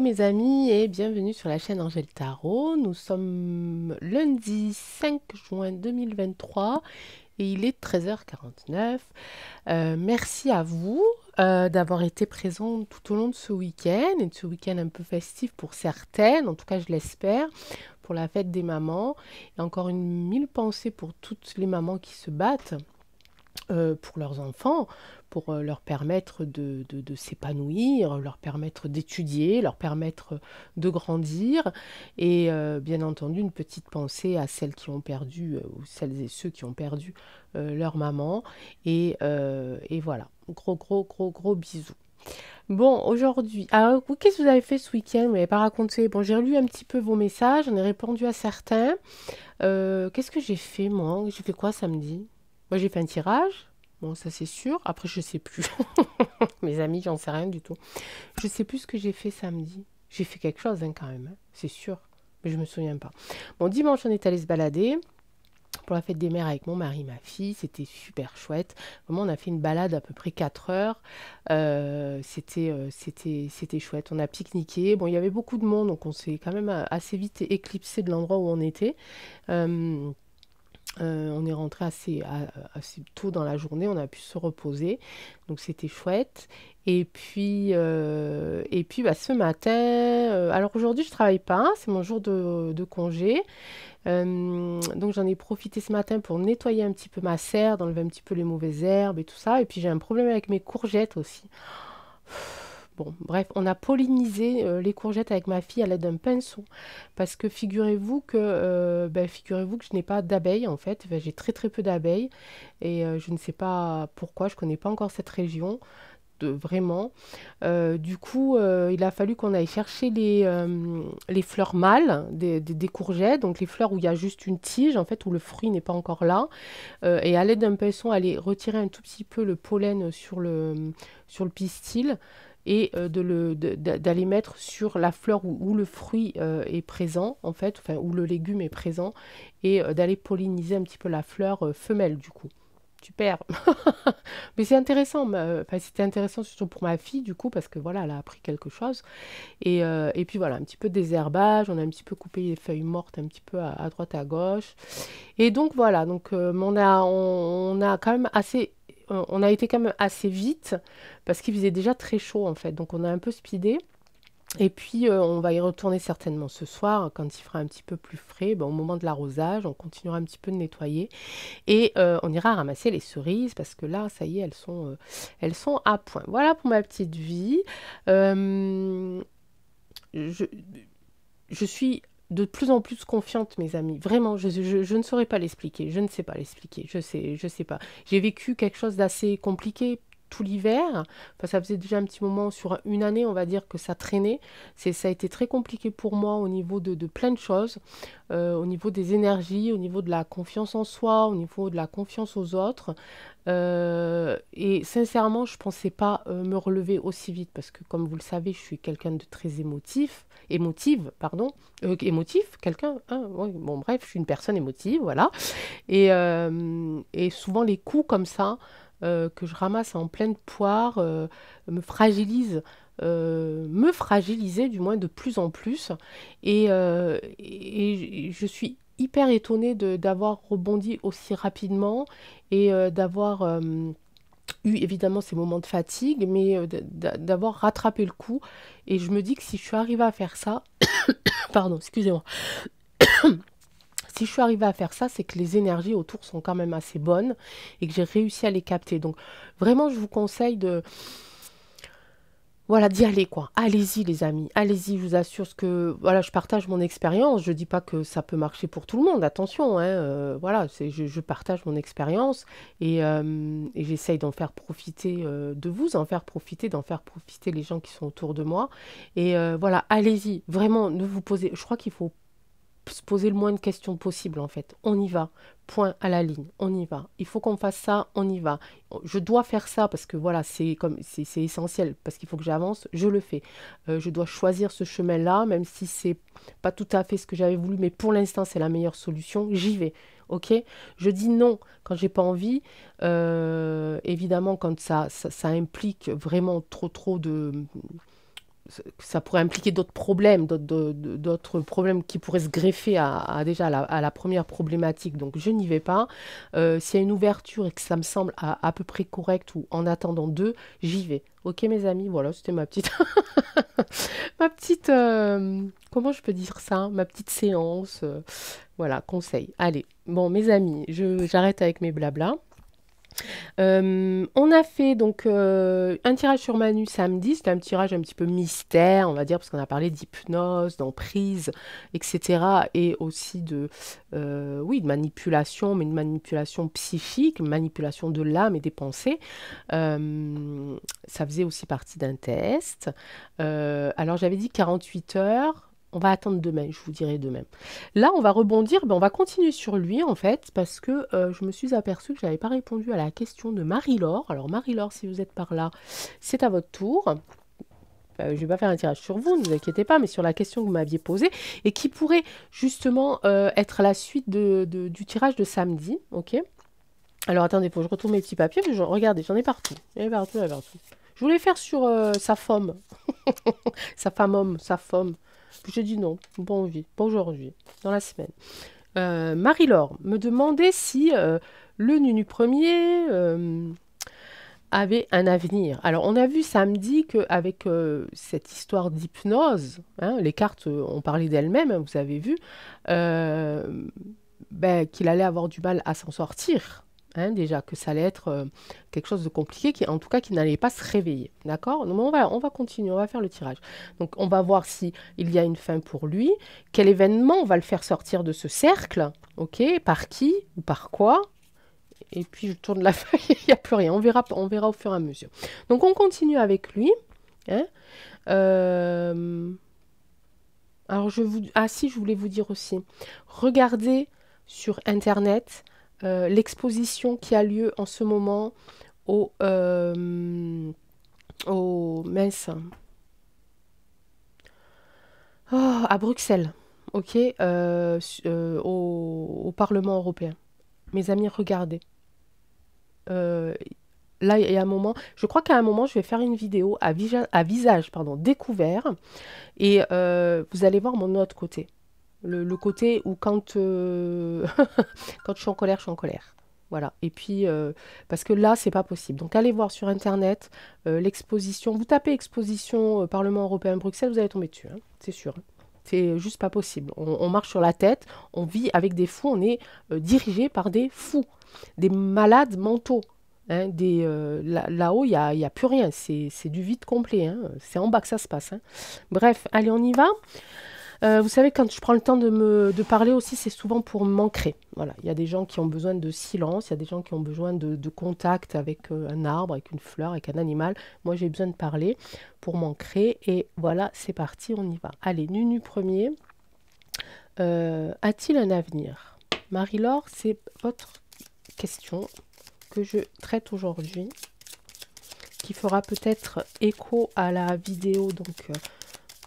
mes amis et bienvenue sur la chaîne Angèle Tarot. Nous sommes lundi 5 juin 2023 et il est 13h49. Merci à vous d'avoir été présents tout au long de ce week-end et de ce week-end un peu festif pour certaines, en tout cas je l'espère, pour la fête des mamans. Et encore une mille pensées pour toutes les mamans qui se battent pour leurs enfants, pour leur permettre de s'épanouir, leur permettre d'étudier, leur permettre de grandir. Et bien entendu, une petite pensée à celles qui ont perdu, ou celles et ceux qui ont perdu leur maman. Et voilà, gros bisous. Bon, aujourd'hui, alors vous, qu'est-ce que vous avez fait ce week-end? Vous m'avez pas raconté. Bon, j'ai lu un petit peu vos messages, j'en ai répondu à certains. Qu'est-ce que j'ai fait, moi? J'ai fait quoi samedi? Moi, j'ai fait un tirage. Bon, ça c'est sûr. Après, je sais plus. Mes amis, j'en sais rien du tout. Je sais plus ce que j'ai fait samedi. J'ai fait quelque chose, hein, quand même, hein, c'est sûr. Mais je me souviens pas. Bon, dimanche, on est allé se balader pour la fête des mères avec mon mari et ma fille. C'était super chouette. Vraiment, on a fait une balade à peu près 4 heures. C'était chouette. On a pique-niqué. Bon, il y avait beaucoup de monde, donc on s'est quand même assez vite éclipsé de l'endroit où on était. On est rentré assez tôt dans la journée, on a pu se reposer, donc c'était chouette. Et puis bah, ce matin, alors aujourd'hui je travaille pas, c'est mon jour de congé. Donc j'en ai profité ce matin pour nettoyer un petit peu ma serre, d'enlever un petit peu les mauvaises herbes et tout ça. Et puis j'ai un problème avec mes courgettes aussi. Bon, bref, on a pollinisé les courgettes avec ma fille à l'aide d'un pinceau. Parce que figurez-vous que je n'ai pas d'abeilles en fait. Enfin, j'ai très peu d'abeilles. Et je ne sais pas pourquoi, je ne connais pas encore cette région. Vraiment. Du coup, il a fallu qu'on aille chercher les fleurs mâles des courgettes, donc les fleurs où il y a juste une tige, en fait, où le fruit n'est pas encore là. Et à l'aide d'un pinceau, aller retirer un tout petit peu le pollen sur le pistil et d'aller mettre sur la fleur où le fruit est présent, en fait, enfin, où le légume est présent, et d'aller polliniser un petit peu la fleur femelle, du coup. Super. Mais c'est intéressant, enfin, c'était intéressant surtout pour ma fille, du coup, parce que voilà, elle a appris quelque chose. Et puis voilà, un petit peu de désherbage, on a un petit peu coupé les feuilles mortes un petit peu à droite, à gauche. Et donc voilà, donc on a quand même on a été quand même assez vite, parce qu'il faisait déjà très chaud en fait, donc on a un peu speedé. Et puis, on va y retourner certainement ce soir, quand il fera un petit peu plus frais, ben, au moment de l'arrosage, on continuera un petit peu de nettoyer. Et on ira ramasser les cerises, parce que là, ça y est, elles sont à point. Voilà pour ma petite vie. Euh, je, je suis de plus en plus confiante, mes amis. Vraiment, je ne saurais pas l'expliquer. Je ne sais pas l'expliquer. Je sais pas. J'ai vécu quelque chose d'assez compliqué tout l'hiver. Enfin, ça faisait déjà un petit moment, sur une année, on va dire, que ça traînait. Ça a été très compliqué pour moi au niveau de plein de choses, au niveau des énergies, au niveau de la confiance en soi, au niveau de la confiance aux autres. Et sincèrement, je ne pensais pas me relever aussi vite parce que, comme vous le savez, je suis quelqu'un de très émotive, pardon, émotif, quelqu'un, hein, ouais, bon bref, je suis une personne émotive, voilà. Et souvent les coups comme ça que je ramasse en pleine poire me fragilisent. Me fragiliser du moins de plus en plus et je suis hyper étonnée d'avoir rebondi aussi rapidement et d'avoir eu évidemment ces moments de fatigue, mais d'avoir rattrapé le coup. Et je me dis que si je suis arrivée à faire ça, pardon, excusez-moi, si je suis arrivée à faire ça, c'est que les énergies autour sont quand même assez bonnes et que j'ai réussi à les capter. Donc vraiment, je vous conseille voilà, d'y aller quoi. Allez-y les amis, allez-y, je vous assure que voilà, je partage mon expérience. Je dis pas que ça peut marcher pour tout le monde, attention, hein, voilà, je partage mon expérience et j'essaye d'en faire profiter de vous, d'en faire profiter les gens qui sont autour de moi. Et voilà, allez-y, vraiment, ne vous posez. Je crois qu'il faut se poser le moins de questions possible en fait. On y va. Point à la ligne. On y va. Il faut qu'on fasse ça, on y va. Je dois faire ça parce que voilà, c'est essentiel parce qu'il faut que j'avance, je le fais. Je dois choisir ce chemin-là, même si c'est pas tout à fait ce que j'avais voulu, mais pour l'instant c'est la meilleure solution. J'y vais. Ok? Je dis non quand j'ai pas envie. Évidemment, quand ça implique vraiment trop ça pourrait impliquer d'autres problèmes, d'autres problèmes qui pourraient se greffer déjà à la première problématique. Donc, je n'y vais pas. S'il y a une ouverture et que ça me semble à peu près correct ou en attendant deux, j'y vais. Ok, mes amis, voilà, c'était ma petite, ma petite, comment je peux dire ça? Ma petite séance, voilà, conseil. Allez, bon, mes amis, j'arrête avec mes blablas. On a fait donc un tirage sur Manu samedi. C'était un tirage un petit peu mystère, on va dire, parce qu'on a parlé d'hypnose, d'emprise, etc. Et aussi oui, de manipulation, mais une manipulation psychique, une manipulation de l'âme et des pensées. Ça faisait aussi partie d'un test. Alors j'avais dit 48 heures. On va attendre demain, je vous dirai demain. Là, on va rebondir, ben, on va continuer sur lui en fait, parce que je me suis aperçue que je n'avais pas répondu à la question de Marie-Laure. Alors Marie-Laure, si vous êtes par là, c'est à votre tour. Je ne vais pas faire un tirage sur vous, ne vous inquiétez pas, mais sur la question que vous m'aviez posée, et qui pourrait justement être la suite du tirage de samedi, ok? Alors attendez, il faut que je retourne mes petits papiers, mais regardez, j'en ai partout. J'en ai partout, j'en ai partout. Je voulais faire sur sa femme, sa femme homme, sa femme. J'ai dit non, bon vie, pas aujourd'hui, dans la semaine. Marie-Laure me demandait si le Nunu premier avait un avenir. Alors, on a vu samedi qu'avec cette histoire d'hypnose, hein, les cartes ont parlé d'elles-mêmes, hein, vous avez vu, ben, qu'il allait avoir du mal à s'en sortir. Hein, déjà, que ça allait être quelque chose de compliqué, en tout cas, qui n'allait pas se réveiller. D'accord? Donc, on va continuer, on va faire le tirage. Donc, on va voir si il y a une fin pour lui, quel événement va le faire sortir de ce cercle, ok? Par qui ou par quoi? Et puis, je tourne la feuille, il n'y a plus rien. On verra au fur et à mesure. Donc, on continue avec lui. Hein. Alors, ah si, je voulais vous dire aussi, regardez sur Internet l'exposition qui a lieu en ce moment mince, à Bruxelles, ok, au Parlement européen. Mes amis, regardez. Là, il y a un moment, je crois qu'à un moment, je vais faire une vidéo à visage pardon, découvert et vous allez voir mon autre côté. Le côté où quand, quand je suis en colère, je suis en colère. Voilà. Et puis, parce que là, c'est pas possible. Donc, allez voir sur Internet l'exposition. Vous tapez exposition Parlement européen Bruxelles, vous allez tomber dessus. Hein, c'est sûr. Hein. C'est juste pas possible. On marche sur la tête, on vit avec des fous, on est dirigé par des fous, des malades mentaux. Hein, là-haut, il n'y a plus rien. C'est du vide complet. Hein. C'est en bas que ça se passe. Hein. Bref, allez, on y va. Vous savez, quand je prends le temps de parler aussi, c'est souvent pour m'ancrer. Voilà, il y a des gens qui ont besoin de silence, il y a des gens qui ont besoin de contact avec un arbre, avec une fleur, avec un animal. Moi, j'ai besoin de parler pour m'ancrer. Et voilà, c'est parti, on y va. Allez, Nunu premier. A-t-il un avenir? Marie-Laure, c'est votre question que je traite aujourd'hui, qui fera peut-être écho à la vidéo donc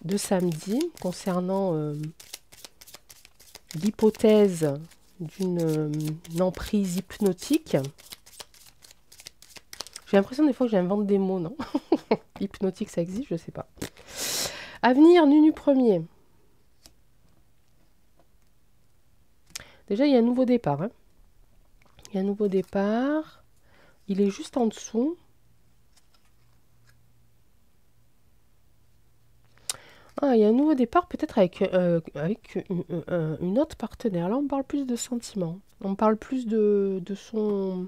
de samedi concernant l'hypothèse d'une emprise hypnotique. J'ai l'impression des fois que j'invente des mots, non? Hypnotique, ça existe, je sais pas. Avenir, Nunu premier. Déjà, il y a un nouveau départ. Hein. Il y a un nouveau départ. Il est juste en dessous. Ah, il y a un nouveau départ, peut-être avec une autre partenaire. Là, on parle plus de sentiments. On parle plus de son...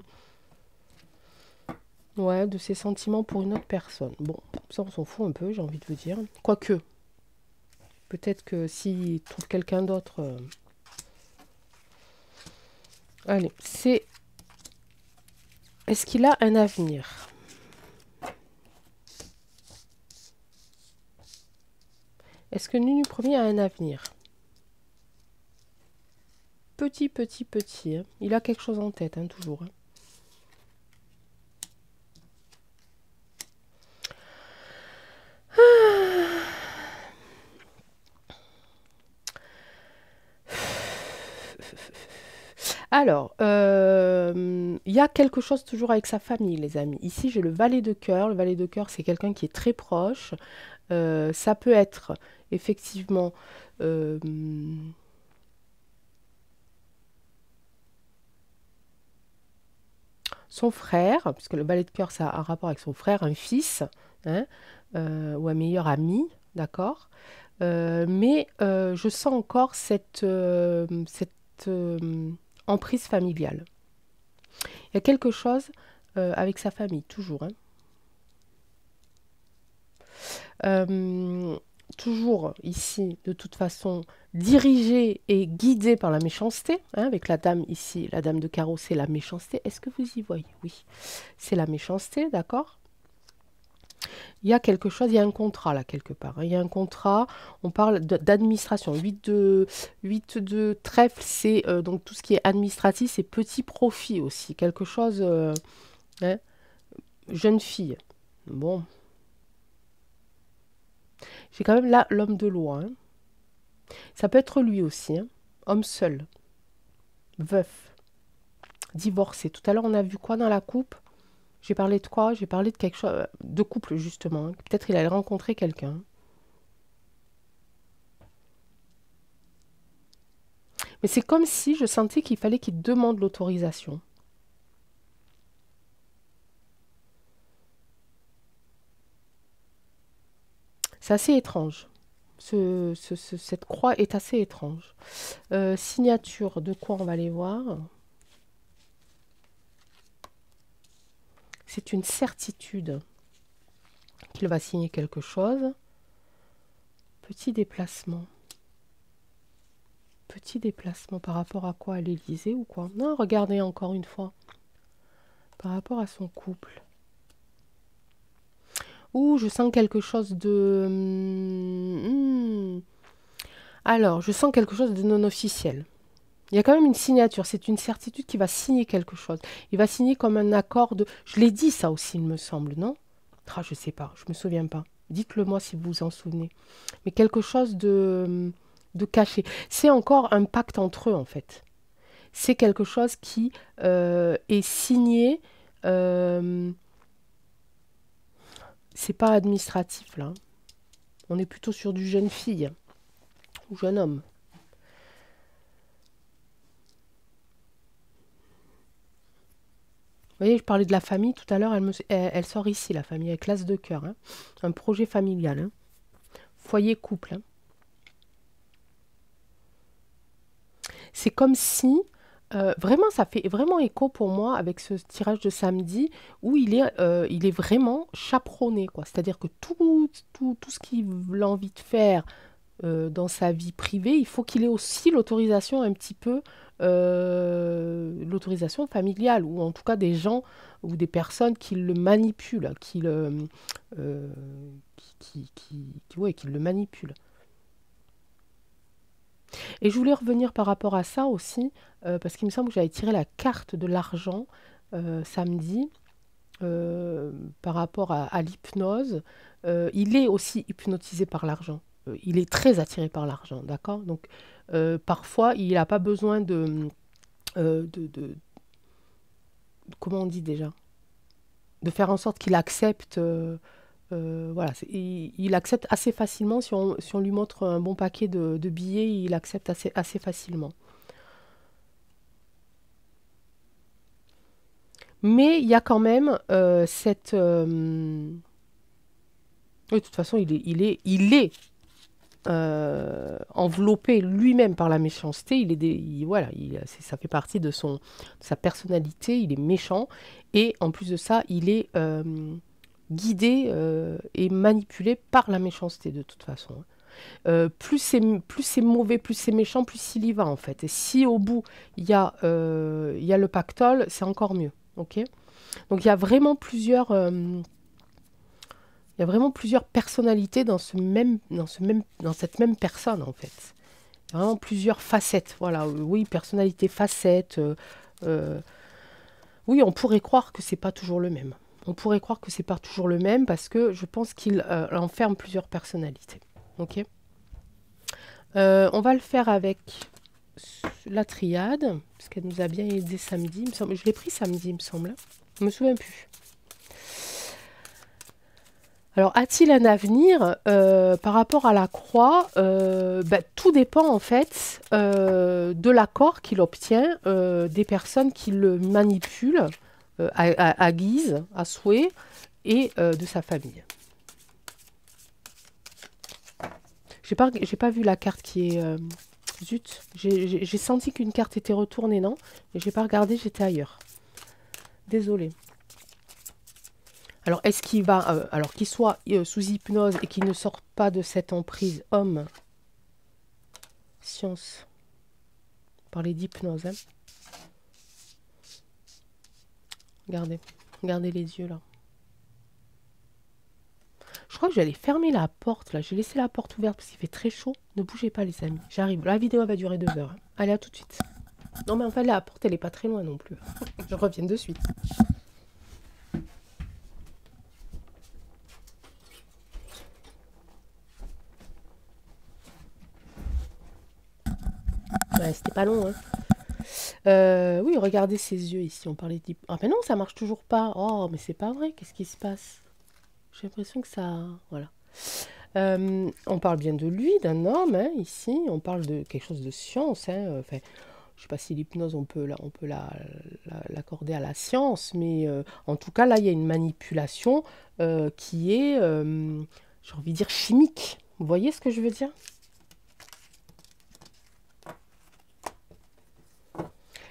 Ouais, de ses sentiments pour une autre personne. Bon, ça, on s'en fout un peu, j'ai envie de vous dire. Quoique, peut-être que s'il trouve quelqu'un d'autre... Allez, c'est... Est-ce qu'il a un avenir? Est-ce que Nunu premier a un avenir? Petit. Hein. Il a quelque chose en tête, hein, toujours. Hein. Alors, il y a quelque chose toujours avec sa famille, les amis. Ici, j'ai le valet de cœur. Le valet de cœur, c'est quelqu'un qui est très proche. Ça peut être effectivement son frère, puisque le balai de cœur, ça a un rapport avec son frère, un fils, hein, ou un meilleur ami, d'accord? Mais je sens encore cette emprise familiale. Il y a quelque chose avec sa famille, toujours, hein. Euh, Toujours ici, de toute façon, dirigé et guidé par la méchanceté, hein, avec la dame ici, la dame de carreau, c'est la méchanceté. Est-ce que vous y voyez? Oui, c'est la méchanceté, d'accord? Il y a quelque chose, il y a un contrat là quelque part, hein. Il y a un contrat, on parle d'administration. 8 de trèfle, c'est donc tout ce qui est administratif, c'est petit profit aussi. Quelque chose, hein, jeune fille. Bon, j'ai quand même là l'homme de loi, hein. Ça peut être lui aussi, hein. Homme seul, veuf, divorcé. Tout à l'heure, on a vu quoi dans la coupe? J'ai parlé de quoi? J'ai parlé de quelque chose, de couple justement, hein. Peut-être il allait rencontrer quelqu'un. Mais c'est comme si je sentais qu'il fallait qu'il demande l'autorisation. C'est assez étrange. Cette croix est assez étrange. Signature, de quoi on va aller voir? C'est une certitude qu'il va signer quelque chose. Petit déplacement. Petit déplacement par rapport à quoi? À l'Élysée ou quoi? Non, regardez encore une fois. Par rapport à son couple. Ouh, je sens quelque chose de... Alors, je sens quelque chose de non officiel. Il y a quand même une signature, c'est une certitude qu'il va signer quelque chose. Il va signer comme un accord de... Je l'ai dit ça aussi, il me semble, non? Ah, je sais pas, je me souviens pas. Dites-le moi si vous vous en souvenez. Mais quelque chose de caché. C'est encore un pacte entre eux, en fait. C'est quelque chose qui est signé. C'est pas administratif, là. On est plutôt sur du jeune fille ou jeune homme. Vous voyez, je parlais de la famille tout à l'heure, elle sort ici, la famille, avec l'as de cœur, hein. Un projet familial, hein. Foyer couple, hein. C'est comme si, vraiment, ça fait vraiment écho pour moi avec ce tirage de samedi, où il est vraiment chaperonné, quoi. C'est-à-dire que tout ce qu'il a envie de faire dans sa vie privée, il faut qu'il ait aussi l'autorisation un petit peu, l'autorisation familiale, ou en tout cas des gens ou des personnes qui le manipulent, euh, ouais, qui le manipulent. Et je voulais revenir par rapport à ça aussi, parce qu'il me semble que j'avais tiré la carte de l'argent samedi, euh, par rapport à l'hypnose. Il est aussi hypnotisé par l'argent. Il est très attiré par l'argent, d'accord? Donc, parfois, il n'a pas besoin comment on dit déjà? De faire en sorte qu'il accepte. Voilà, il accepte assez facilement. Si on lui montre un bon paquet de billets, il accepte assez facilement. Mais il y a quand même oui, de toute façon, il est enveloppé lui-même par la méchanceté. Voilà, ça fait partie de sa personnalité. Il est méchant. Et en plus de ça, il est guidé et manipulé par la méchanceté, de toute façon. Plus c'est mauvais, plus c'est méchant, plus il y va, en fait. Et si au bout, il y a le pactole, c'est encore mieux. Ok? Donc il y a vraiment plusieurs personnalités dans cette même personne, en fait. Il y a vraiment plusieurs facettes. Voilà, oui, personnalité, facette. Oui, on pourrait croire que c'est pas toujours le même. On pourrait croire que c'est pas toujours le même parce que je pense qu'il enferme plusieurs personnalités. Ok. On va le faire avec la triade, parce qu'elle nous a bien aidé samedi. Il me semble. Je l'ai pris samedi, il me semble. Je me souviens plus. Alors, a-t-il un avenir par rapport à la croix? Tout dépend en fait de l'accord qu'il obtient des personnes qui le manipulent à guise, à souhait, et de sa famille. J'ai pas vu la carte qui est... zut, j'ai senti qu'une carte était retournée, non? Mais j'ai pas regardé, j'étais ailleurs. Désolée. Alors, est-ce qu'il va... alors, qu'il soit sous hypnose et qu'il ne sorte pas de cette emprise homme, science, parler d'hypnose, hein. Regardez. Regardez les yeux, là. Je crois que j'allais fermer la porte, là. J'ai laissé la porte ouverte parce qu'il fait très chaud. Ne bougez pas, les amis. J'arrive. La vidéo va durer 2 heures, hein. Allez, à tout de suite. Non, mais en fait, la porte, elle est pas très loin non plus. Je reviens de suite. Ouais, c'était pas long, hein. Oui, regardez ses yeux ici. On parlait d'hypnose. Ah, mais non, ça marche toujours pas. Oh, mais c'est pas vrai. Qu'est-ce qui se passe? J'ai l'impression que ça... Voilà. On parle bien de lui, d'un homme, hein, ici. On parle de quelque chose de science, hein. Enfin, je sais pas si l'hypnose, on peut l'accorder à la science, mais en tout cas, là, il y a une manipulation qui est, j'ai envie de dire, chimique. Vous voyez ce que je veux dire?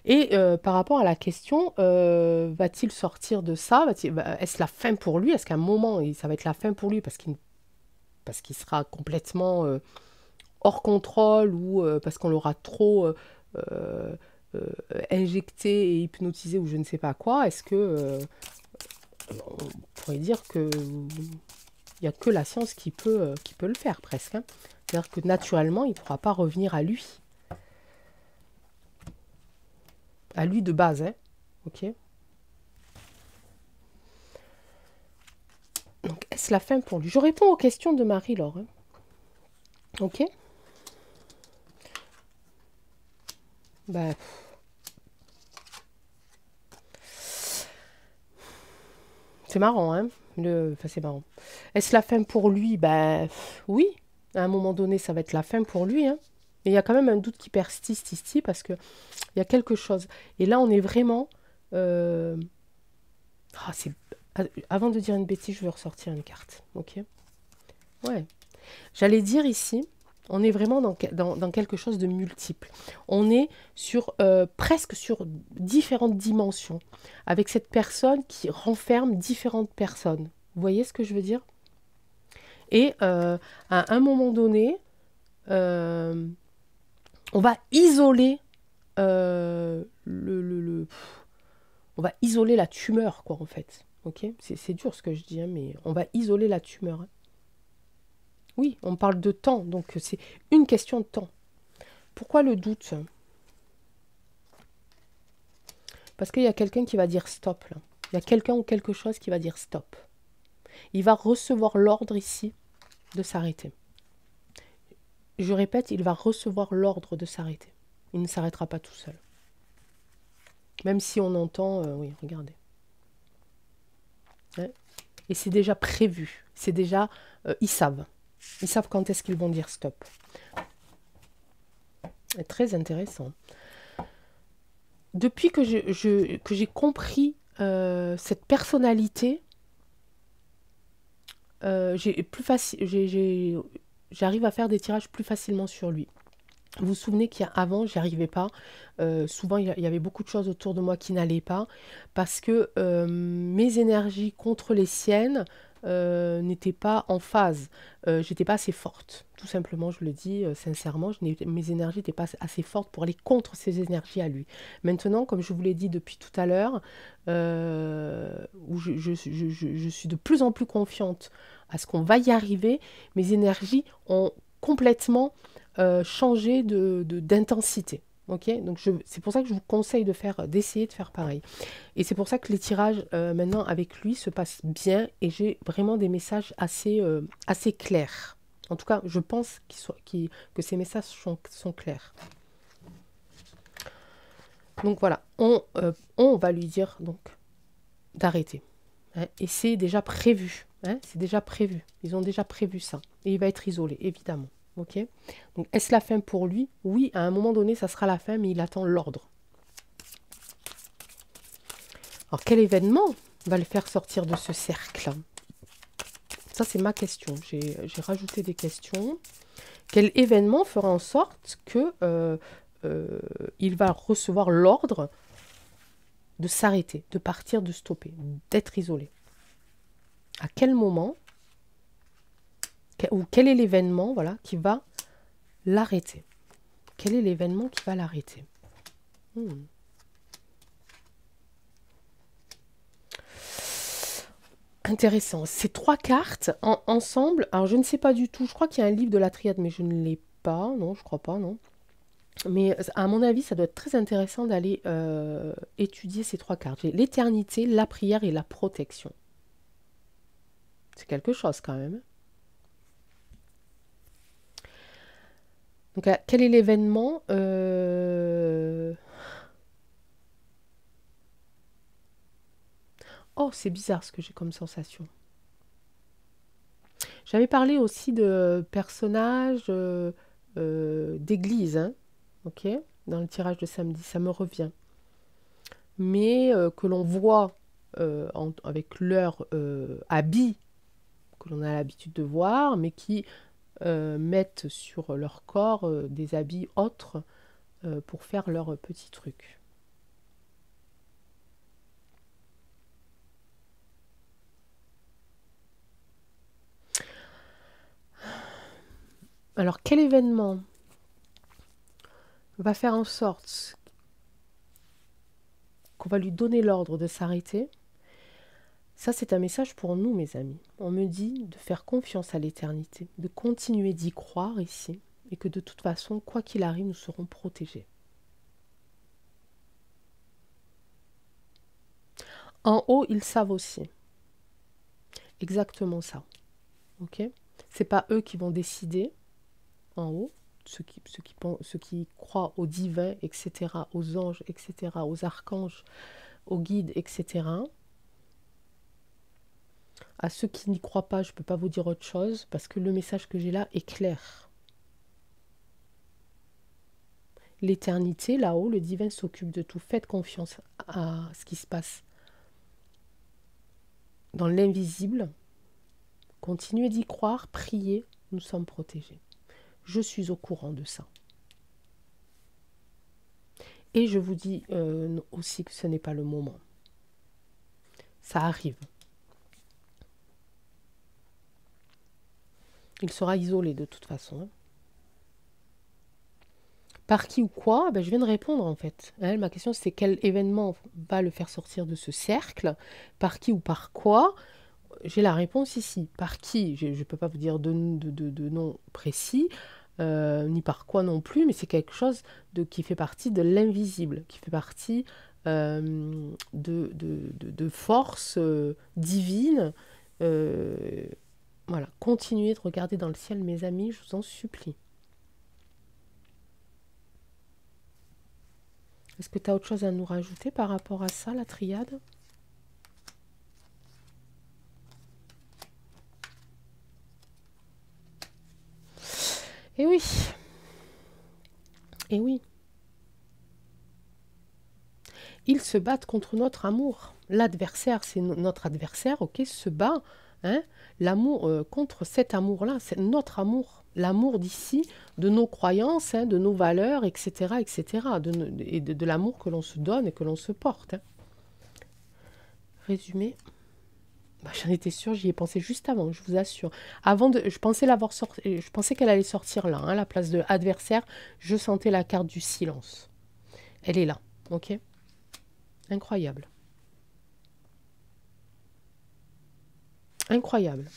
Et par rapport à la question, va-t-il sortir de ça? Est-ce la fin pour lui? Est-ce qu'à un moment, ça va être la fin pour lui parce qu'il sera complètement hors contrôle ou parce qu'on l'aura trop euh, euh, injecté et hypnotisé ou je ne sais pas quoi? Est-ce que on pourrait dire que il n'y a que la science qui peut le faire presque, hein. C'est-à-dire que naturellement, il ne pourra pas revenir à lui de base, hein. Ok. Donc, est-ce la fin pour lui? Je réponds aux questions de Marie-Laure, hein. Ok. Bah, c'est marrant, hein. Enfin, c'est marrant. Est-ce la fin pour lui? Ben oui. À un moment donné, ça va être la fin pour lui, hein. Mais il y a quand même un doute qui persiste ici parce que il y a quelque chose. Et là, on est vraiment. euh, ah, Avant de dire une bêtise, je vais ressortir une carte. Ok. Ouais. J'allais dire ici, on est vraiment dans quelque chose de multiple. On est presque sur différentes dimensions, avec cette personne qui renferme différentes personnes. Vous voyez ce que je veux dire? Et à un moment donné, euh, on va isoler on va isoler la tumeur, quoi, en fait. Ok. C'est dur ce que je dis, hein, mais on va isoler la tumeur, hein. Oui, on parle de temps, donc c'est une question de temps. Pourquoi le doute? Parce qu'il y a quelqu'un qui va dire stop, là. Il y a quelqu'un ou quelque chose qui va dire stop. Il va recevoir l'ordre ici de s'arrêter. Je répète, il va recevoir l'ordre de s'arrêter. Il ne s'arrêtera pas tout seul. Même si on entend... oui, regardez. Ouais. Et c'est déjà prévu. C'est déjà... ils savent. Ils savent quand est-ce qu'ils vont dire stop. C'est très intéressant. Depuis que j'ai compris cette personnalité, j'arrive à faire des tirages plus facilement sur lui. Vous vous souvenez qu'avant, j'y arrivais pas. Souvent, il y avait beaucoup de choses autour de moi qui n'allaient pas parce que mes énergies contre les siennes n'étaient pas en phase. J'étais pas assez forte. Tout simplement, je le dis sincèrement, mes énergies n'étaient pas assez fortes pour aller contre ces énergies à lui. Maintenant, comme je vous l'ai dit depuis tout à l'heure, où je suis de plus en plus confiante à ce qu'on va y arriver, mes énergies ont complètement changer d'intensité. Ok, donc c'est pour ça que je vous conseille d'essayer de faire pareil. Et c'est pour ça que les tirages maintenant avec lui se passent bien et j'ai vraiment des messages assez clairs. En tout cas, je pense que ces messages sont clairs. Donc voilà, on va lui dire donc d'arrêter, hein, et c'est déjà prévu. Hein, c'est déjà prévu. Ils ont déjà prévu ça. Et il va être isolé, évidemment. Ok. Donc, est-ce la fin pour lui? Oui, à un moment donné, ça sera la fin, mais il attend l'ordre. Alors, quel événement va le faire sortir de ce cercle? Ça, c'est ma question. J'ai rajouté des questions. Quel événement fera en sorte que il va recevoir l'ordre de s'arrêter, de partir, de stopper, d'être isolé? À quel moment, ou quel est l'événement, voilà, qui va l'arrêter? Quel est l'événement qui va l'arrêter? Intéressant. Ces trois cartes ensemble, alors je ne sais pas du tout, je crois qu'il y a un livre de la triade, mais je ne l'ai pas, non, je crois pas, non. Mais à mon avis, ça doit être très intéressant d'aller étudier ces trois cartes. J'ai l'éternité, la prière et la protection. C'est quelque chose quand même. Donc, quel est l'événement? Oh, c'est bizarre ce que j'ai comme sensation. J'avais parlé aussi de personnages d'église, hein, ok, dans le tirage de samedi, ça me revient. Mais que l'on voit avec leur habit que l'on a l'habitude de voir, mais qui mettent sur leur corps des habits autres pour faire leur petit truc. Alors, quel événement va faire en sorte qu'on va lui donner l'ordre de s'arrêter? Ça, c'est un message pour nous, mes amis. On me dit de faire confiance à l'éternité, de continuer d'y croire ici, et que de toute façon, quoi qu'il arrive, nous serons protégés. En haut, ils savent aussi. Exactement ça. Ok? C'est pas eux qui vont décider en haut, ceux qui croient au divin, etc., aux anges, etc., aux archanges, aux guides, etc. À ceux qui n'y croient pas, je ne peux pas vous dire autre chose, parce que le message que j'ai là est clair. L'éternité, là-haut, le divin s'occupe de tout. Faites confiance à ce qui se passe dans l'invisible. Continuez d'y croire, priez, nous sommes protégés. Je suis au courant de ça. Et je vous dis aussi que ce n'est pas le moment. Ça arrive. Il sera isolé de toute façon. Par qui ou quoi? Ben, je viens de répondre en fait. Ma question c'est quel événement va le faire sortir de ce cercle? Par qui ou par quoi? J'ai la réponse ici. Par qui? Je ne peux pas vous dire de nom précis, ni par quoi non plus, mais c'est quelque chose qui fait partie de l'invisible, qui fait partie de forces divines. Voilà, continuez de regarder dans le ciel, mes amis, je vous en supplie. Est-ce que tu as autre chose à nous rajouter par rapport à ça, la triade? Eh oui. Eh oui. Ils se battent contre notre amour. L'adversaire, c'est notre adversaire, ok, se bat. Hein, l'amour contre cet amour-là, c'est notre amour. L'amour d'ici, de nos croyances, hein, de nos valeurs, etc., etc., et de l'amour que l'on se donne et que l'on se porte. Hein. Résumé. Bah, j'en étais sûre, j'y ai pensé juste avant, je vous assure. Je pensais l'avoir sorti, je pensais qu'elle allait sortir là, hein, la place de adversaire. Je sentais la carte du silence. Elle est là, ok? Incroyable. Incroyable.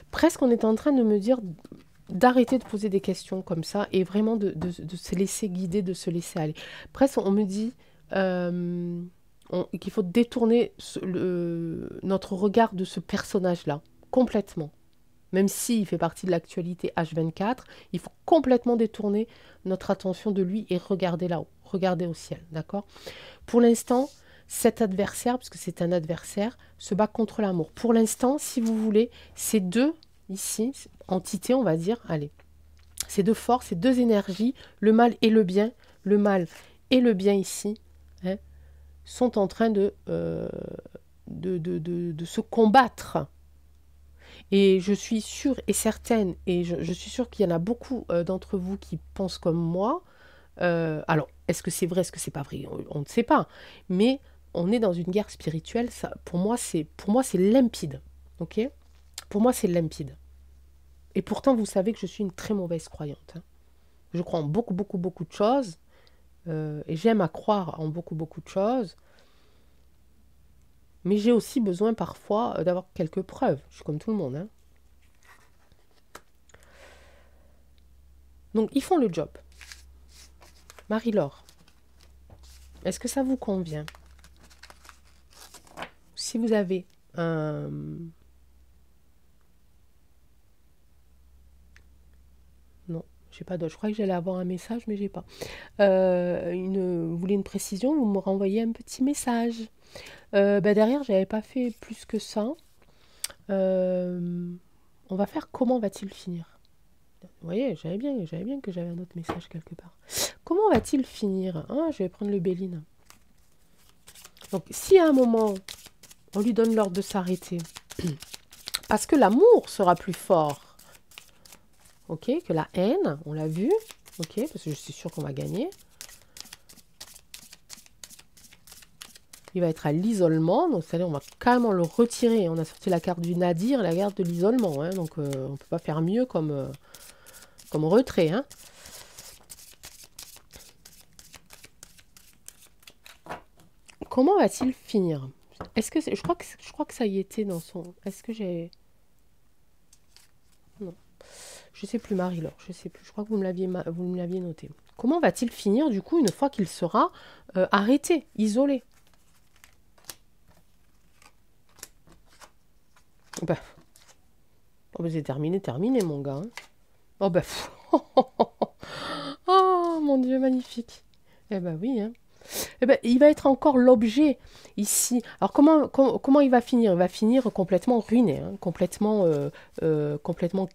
Presque on est en train de me dire d'arrêter de poser des questions comme ça et vraiment de se laisser guider, de se laisser aller. Presque on me dit qu'il faut détourner notre regard de ce personnage-là, complètement. Même s'il fait partie de l'actualité H24, il faut complètement détourner notre attention de lui et regarder là-haut, regarder au ciel, d'accord? Pour l'instant, cet adversaire, parce que c'est un adversaire, se bat contre l'amour. Pour l'instant, si vous voulez, ces deux, ici, entités, on va dire, allez, ces deux forces, ces deux énergies, le mal et le bien ici, hein, sont en train de se combattre. Et je suis sûre et certaine, et je suis sûre qu'il y en a beaucoup d'entre vous qui pensent comme moi. Alors, est-ce que c'est vrai, est-ce que c'est pas vrai? On ne sait pas. Mais on est dans une guerre spirituelle. Ça, pour moi, c'est limpide. Ok? Pour moi, c'est limpide. Et pourtant, vous savez que je suis une très mauvaise croyante. Hein. Je crois en beaucoup, beaucoup, beaucoup de choses. Et j'aime à croire en beaucoup, beaucoup de choses. Mais j'ai aussi besoin parfois d'avoir quelques preuves. Je suis comme tout le monde. Hein. Donc, ils font le job. Marie-Laure, est-ce que ça vous convient? Si vous avez un... Non, j'ai pas d'autre. Je crois que j'allais avoir un message, mais j'ai pas. Vous voulez une précision? Vous me renvoyez un petit message. Derrière, j'avais pas fait plus que ça. On va faire comment va-t-il finir? Vous voyez, j'avais bien que j'avais un autre message quelque part. Comment va-t-il finir? Ah, je vais prendre le Béline. Donc, si à un moment, on lui donne l'ordre de s'arrêter, parce que l'amour sera plus fort, ok, que la haine, on l'a vu, ok, parce que je suis sûre qu'on va gagner. Il va être à l'isolement, donc c'est-à-dire on va carrément le retirer. On a sorti la carte du nadir, la carte de l'isolement, hein, donc on ne peut pas faire mieux comme retrait. Hein. Comment va-t-il finir? Est-ce que je crois que ça y était dans son... Est-ce que j'ai... Non. Je sais plus, Marie-Laure, je sais plus. Je crois que vous me l'aviez noté. Comment va-t-il finir, du coup, une fois qu'il sera arrêté, isolé? Ben, oh, ben c'est terminé, mon gars. Hein. Oh ben, oh mon Dieu, magnifique. Eh ben oui, hein. Eh ben, il va être encore l'objet ici. Alors comment il va finir? Il va finir complètement ruiné, hein, complètement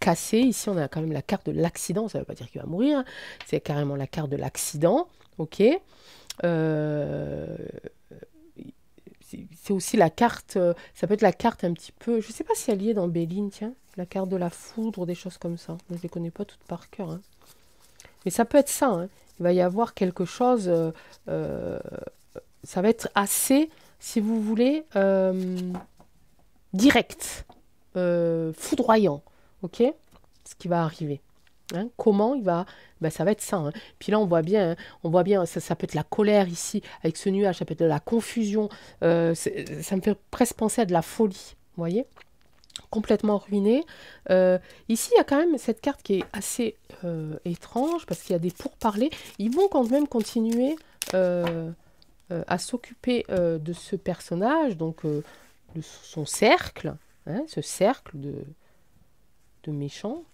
cassé. Ici, on a quand même la carte de l'accident. Ça ne veut pas dire qu'il va mourir. Hein. C'est carrément la carte de l'accident. Ok. C'est aussi la carte, ça peut être la carte un petit peu, je ne sais pas si elle y est dans Béline, tiens, la carte de la foudre, des choses comme ça. Je ne les connais pas toutes par cœur. Hein. Mais ça peut être ça. Hein. Il va y avoir quelque chose, ça va être assez, si vous voulez, direct, foudroyant. Ok? Ce qui va arriver. Hein, comment il va... Ben, ça va être ça. Hein. Puis là, on voit bien, ça peut être la colère ici, avec ce nuage, ça peut être de la confusion. Ça me fait presque penser à de la folie. Vous voyez? Complètement ruiné. Ici, il y a quand même cette carte qui est assez étrange, parce qu'il y a des pourparlers. Ils vont quand même continuer à s'occuper de ce personnage, donc de son cercle, hein, ce cercle de méchants.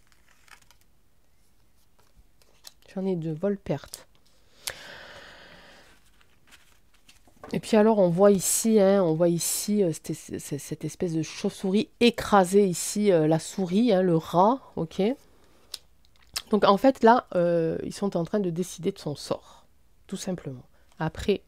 J'en ai deux, vol-perte. Et puis alors, on voit ici cette espèce de chauve-souris écraser ici la souris, hein, le rat, ok. Donc en fait, là, ils sont en train de décider de son sort, tout simplement. Après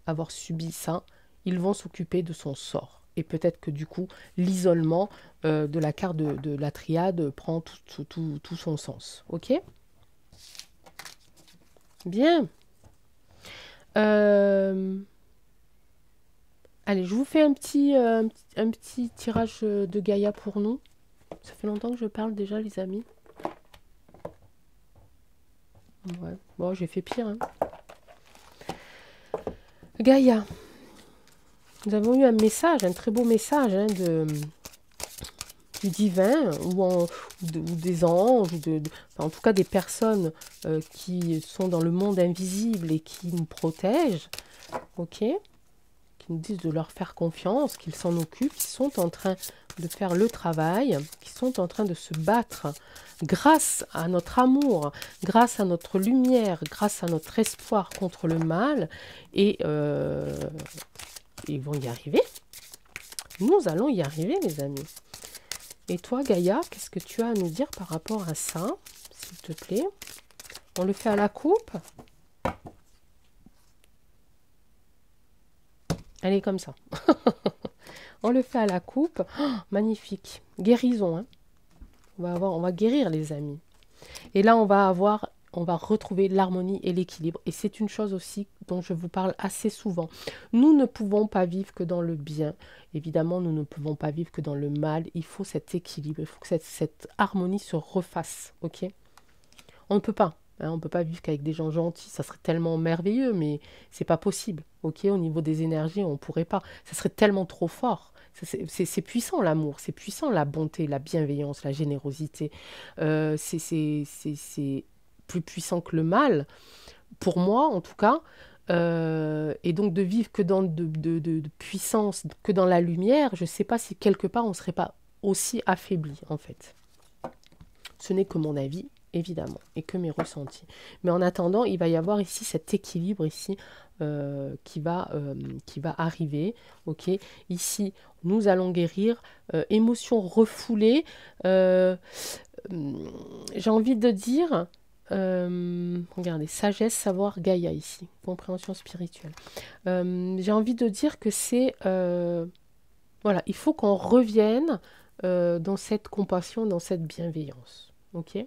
avoir subi ça, ils vont s'occuper de son sort. Et peut-être que du coup, l'isolement de la carte de la triade prend tout son sens, ok. Bien. Allez, je vous fais un petit tirage de Gaïa pour nous. Ça fait longtemps que je parle déjà, les amis. Ouais. Bon, j'ai fait pire. Hein. Gaïa. Nous avons eu un message, un très beau message hein, du divin ou des anges, enfin, en tout cas des personnes qui sont dans le monde invisible et qui nous protègent, ok, qui nous disent de leur faire confiance, qu'ils s'en occupent, qui sont en train de faire le travail, qui sont en train de se battre grâce à notre amour, grâce à notre lumière, grâce à notre espoir contre le mal et ils vont y arriver. Nous allons y arriver, les amis. Et toi, Gaïa, qu'est-ce que tu as à nous dire par rapport à ça, s'il te plaît? On le fait à la coupe. Elle est comme ça. On le fait à la coupe. Oh, magnifique. Guérison, hein. On va guérir, les amis. Et là, on va retrouver l'harmonie et l'équilibre. Et c'est une chose aussi dont je vous parle assez souvent. Nous ne pouvons pas vivre que dans le bien. Évidemment, nous ne pouvons pas vivre que dans le mal. Il faut cet équilibre. Il faut que cette harmonie se refasse. Ok? On ne peut pas. Hein, on ne peut pas vivre qu'avec des gens gentils. Ça serait tellement merveilleux, mais c'est pas possible. Ok? Au niveau des énergies, on ne pourrait pas. Ça serait tellement trop fort. C'est puissant l'amour, c'est puissant la bonté, la bienveillance, la générosité. C'est plus puissant que le mal, pour moi en tout cas. Et donc de vivre que dans de puissance, que dans la lumière, je ne sais pas si quelque part on ne serait pas aussi affaibli en fait. Ce n'est que mon avis, évidemment, et que mes ressentis. Mais en attendant, il va y avoir ici cet équilibre ici qui va arriver. Ok, ici, nous allons guérir. Émotions refoulées. J'ai envie de dire... regardez, sagesse, savoir, Gaïa ici, compréhension spirituelle. J'ai envie de dire que c'est... voilà, il faut qu'on revienne dans cette compassion, dans cette bienveillance. Ok,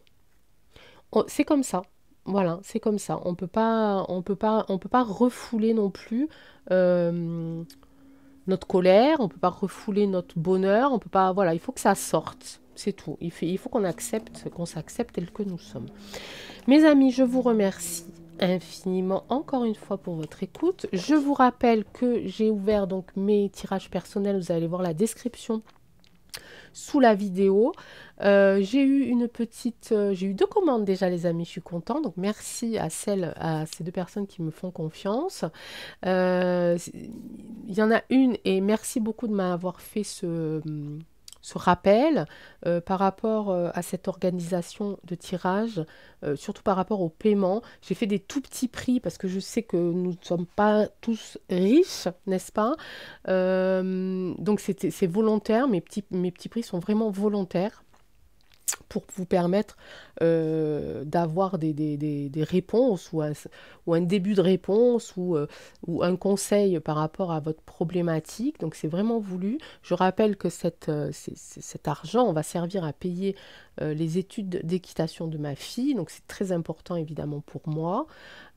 c'est comme ça. Voilà, c'est comme ça. On peut pas refouler non plus notre colère. On peut pas refouler notre bonheur. On peut pas. Voilà, il faut que ça sorte. C'est tout. Il faut qu'on accepte, qu'on s'accepte tel que nous sommes. Mes amis, je vous remercie infiniment encore une fois pour votre écoute. Je vous rappelle que j'ai ouvert donc mes tirages personnels. Vous allez voir la description sous la vidéo. J'ai eu j'ai eu 2 commandes déjà, les amis, je suis contente, donc merci à ces 2 personnes qui me font confiance. Il y en a une, et merci beaucoup de m'avoir fait ce rappel par rapport à cette organisation de tirage, surtout par rapport au paiement. J'ai fait des tout petits prix parce que je sais que nous ne sommes pas tous riches, n'est-ce pas? Donc c'est volontaire, mes petits prix sont vraiment volontaires pour vous permettre d'avoir des réponses ou un début de réponse ou un conseil par rapport à votre problématique. Donc c'est vraiment voulu. Je rappelle que cet argent, on va servir à payer les études d'équitation de ma fille. Donc c'est très important évidemment pour moi.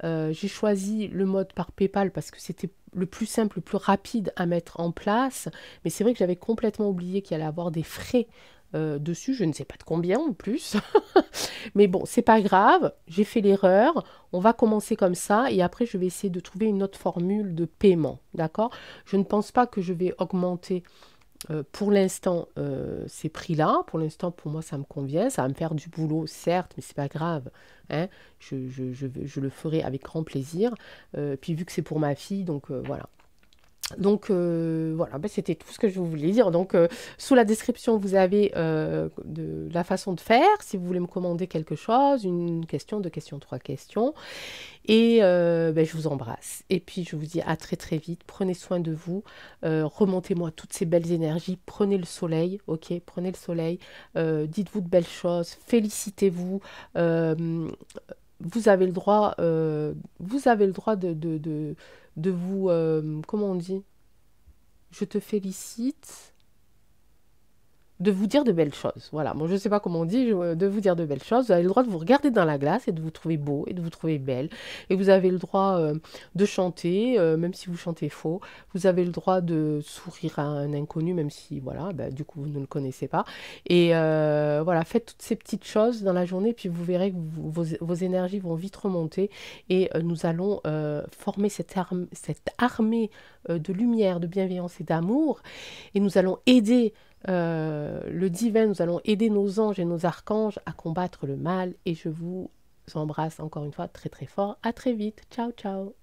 J'ai choisi le mode par PayPal parce que c'était le plus simple, le plus rapide à mettre en place. Mais c'est vrai que j'avais complètement oublié qu'il allait avoir des frais dessus, je ne sais pas de combien en plus, mais bon, c'est pas grave, j'ai fait l'erreur, on va commencer comme ça, et après je vais essayer de trouver une autre formule de paiement, d'accord? Je ne pense pas que je vais augmenter pour l'instant ces prix-là. Pour l'instant, pour moi, ça me convient, ça va me faire du boulot, certes, mais c'est pas grave, hein? Je le ferai avec grand plaisir, puis vu que c'est pour ma fille, donc voilà. Donc voilà, ben, c'était tout ce que je voulais dire. Donc sous la description, vous avez la façon de faire si vous voulez me commander quelque chose, une question, 2 questions, 3 questions. Et ben, je vous embrasse. Et puis je vous dis à très très vite. Prenez soin de vous. Remontez-moi toutes ces belles énergies. Prenez le soleil, ok? Prenez le soleil. Dites-vous de belles choses. Félicitez-vous. Vous avez le droit, de vous, comment on dit? Je te félicite. De vous dire de belles choses. Voilà, bon, je ne sais pas comment on dit, de vous dire de belles choses. Vous avez le droit de vous regarder dans la glace et de vous trouver beau et de vous trouver belle. Et vous avez le droit de chanter, même si vous chantez faux. Vous avez le droit de sourire à un inconnu, même si, voilà, bah, du coup, vous ne le connaissez pas. Et voilà, faites toutes ces petites choses dans la journée, puis vous verrez que vos énergies vont vite remonter. Et nous allons former cette armée de lumière, de bienveillance et d'amour. Et nous allons aider le divin, nous allons aider nos anges et nos archanges à combattre le mal, et je vous embrasse encore une fois très très fort. À très vite. Ciao ciao.